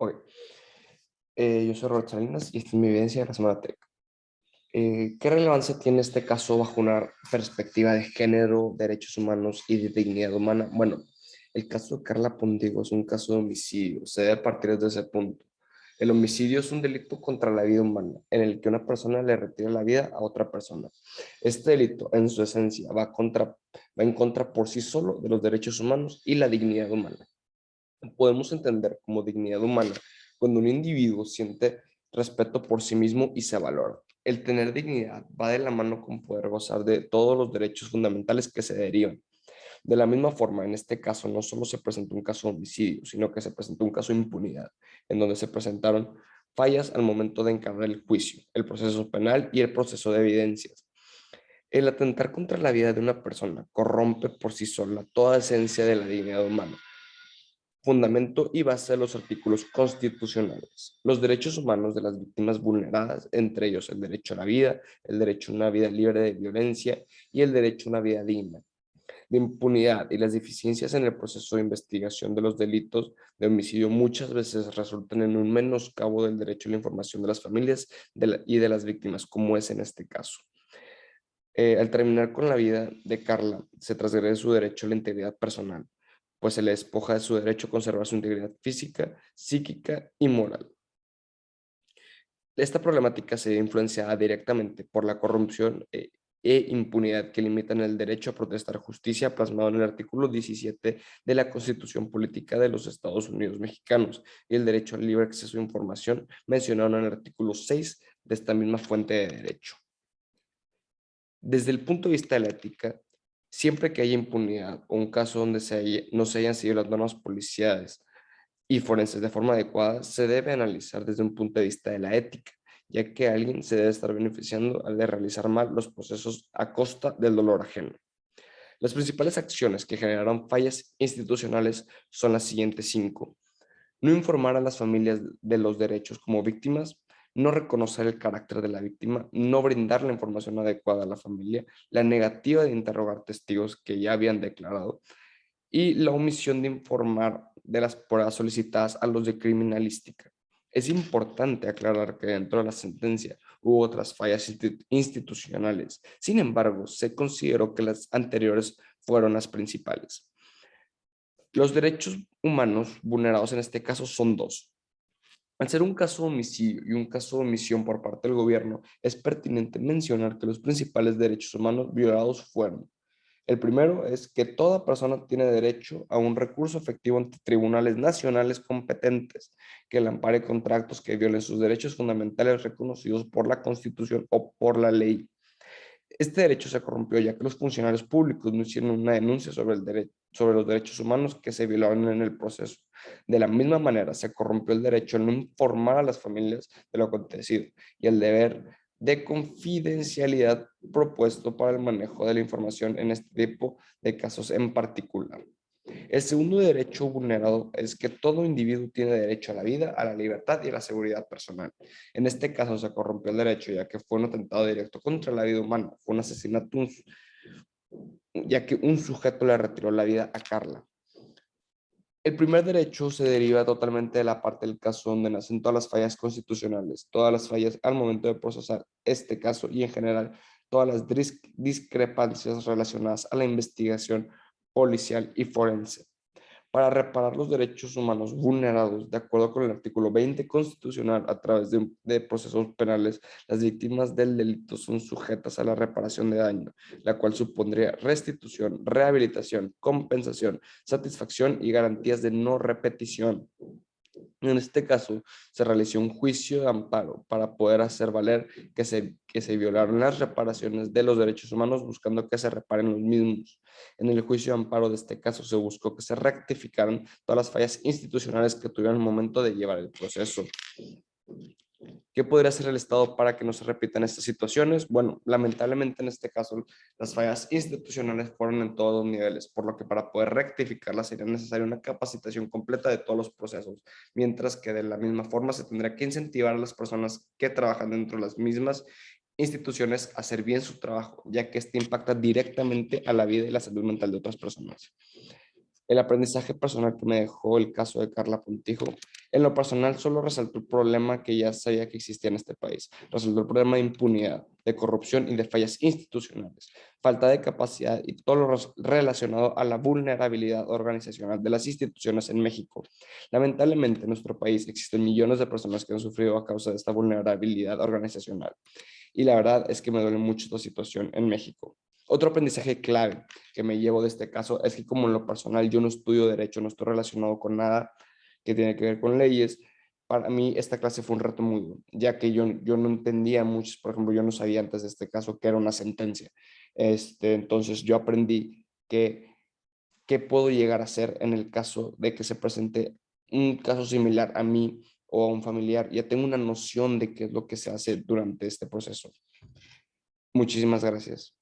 Ok. Yo soy Robert Salinas y esta es mi evidencia de la semana TEC. ¿Qué relevancia tiene este caso bajo una perspectiva de género, derechos humanos y de dignidad humana? Bueno, el caso de Carla Pontigo es un caso de homicidio. Se debe partir desde ese punto. El homicidio es un delito contra la vida humana, en el que una persona le retira la vida a otra persona. Este delito, en su esencia, va en contra por sí solo de los derechos humanos y la dignidad humana. Podemos entender como dignidad humana cuando un individuo siente respeto por sí mismo y se valora. El tener dignidad va de la mano con poder gozar de todos los derechos fundamentales que se derivan. De la misma forma, en este caso no solo se presentó un caso de homicidio, sino que se presentó un caso de impunidad, en donde se presentaron fallas al momento de encarar el juicio, el proceso penal y el proceso de evidencias. El atentar contra la vida de una persona corrompe por sí sola toda esencia de la dignidad humana, fundamento y base de los artículos constitucionales. Los derechos humanos de las víctimas vulneradas, entre ellos el derecho a la vida, el derecho a una vida libre de violencia y el derecho a una vida digna. La impunidad y las deficiencias en el proceso de investigación de los delitos de homicidio muchas veces resultan en un menoscabo del derecho a la información de las familias y de las víctimas, como es en este caso. Al terminar con la vida de Carla, se transgrede su derecho a la integridad personal, pues se le despoja de su derecho a conservar su integridad física, psíquica y moral. Esta problemática se ve influenciada directamente por la corrupción e impunidad que limitan el derecho a protestar justicia plasmado en el artículo 17 de la Constitución Política de los Estados Unidos Mexicanos y el derecho al libre acceso a información mencionado en el artículo 6 de esta misma fuente de derecho. Desde el punto de vista de la ética, siempre que haya impunidad o un caso donde no se hayan seguido las normas policiales y forenses de forma adecuada, se debe analizar desde un punto de vista de la ética, ya que alguien se debe estar beneficiando al de realizar mal los procesos a costa del dolor ajeno. Las principales acciones que generaron fallas institucionales son las siguientes cinco: no informar a las familias de los derechos como víctimas, no reconocer el carácter de la víctima, no brindar la información adecuada a la familia, la negativa de interrogar testigos que ya habían declarado y la omisión de informar de las pruebas solicitadas a los de criminalística. Es importante aclarar que dentro de la sentencia hubo otras fallas institucionales. Sin embargo, se consideró que las anteriores fueron las principales. Los derechos humanos vulnerados en este caso son dos. Al ser un caso de homicidio y un caso de omisión por parte del gobierno, es pertinente mencionar que los principales derechos humanos violados fueron: el primero es que toda persona tiene derecho a un recurso efectivo ante tribunales nacionales competentes que le ampare contra actos que violen sus derechos fundamentales reconocidos por la Constitución o por la ley. Este derecho se corrompió ya que los funcionarios públicos no hicieron una denuncia sobre los derechos humanos que se violaron en el proceso. De la misma manera, se corrompió el derecho a no informar a las familias de lo acontecido y el deber de confidencialidad propuesto para el manejo de la información en este tipo de casos en particular. El segundo derecho vulnerado es que todo individuo tiene derecho a la vida, a la libertad y a la seguridad personal. En este caso se corrompió el derecho ya que fue un atentado directo contra la vida humana, fue un asesinato, ya que un sujeto le retiró la vida a Carla. El primer derecho se deriva totalmente de la parte del caso donde nacen todas las fallas constitucionales, todas las fallas al momento de procesar este caso y en general todas las discrepancias relacionadas a la investigación policial y forense. Para reparar los derechos humanos vulnerados, de acuerdo con el artículo 20 constitucional, a través de procesos penales, las víctimas del delito son sujetas a la reparación de daño, la cual supondría restitución, rehabilitación, compensación, satisfacción y garantías de no repetición. En este caso, se realizó un juicio de amparo para poder hacer valer que se violaron las reparaciones de los derechos humanos, buscando que se reparen los mismos. En el juicio de amparo de este caso, se buscó que se rectificaran todas las fallas institucionales que tuvieron el momento de llevar el proceso. ¿Qué podría hacer el Estado para que no se repitan estas situaciones? Bueno, lamentablemente en este caso las fallas institucionales fueron en todos los niveles, por lo que para poder rectificarlas sería necesaria una capacitación completa de todos los procesos, mientras que de la misma forma se tendría que incentivar a las personas que trabajan dentro de las mismas instituciones a hacer bien su trabajo, ya que este impacta directamente a la vida y la salud mental de otras personas. El aprendizaje personal que me dejó el caso de Carla Pontijo En lo personal, solo resaltó el problema que ya sabía que existía en este país. Resaltó el problema de impunidad, de corrupción y de fallas institucionales, falta de capacidad y todo lo relacionado a la vulnerabilidad organizacional de las instituciones en México. Lamentablemente, en nuestro país existen millones de personas que han sufrido a causa de esta vulnerabilidad organizacional. Y la verdad es que me duele mucho esta situación en México. Otro aprendizaje clave que me llevo de este caso es que como en lo personal yo no estudio derecho, no estoy relacionado con nada que tiene que ver con leyes, para mí esta clase fue un reto muy duro, ya que yo no entendía mucho, por ejemplo, yo no sabía antes de este caso que era una sentencia. Entonces yo aprendí que qué puedo llegar a hacer en el caso de que se presente un caso similar a mí o a un familiar. Ya tengo una noción de qué es lo que se hace durante este proceso. Muchísimas gracias.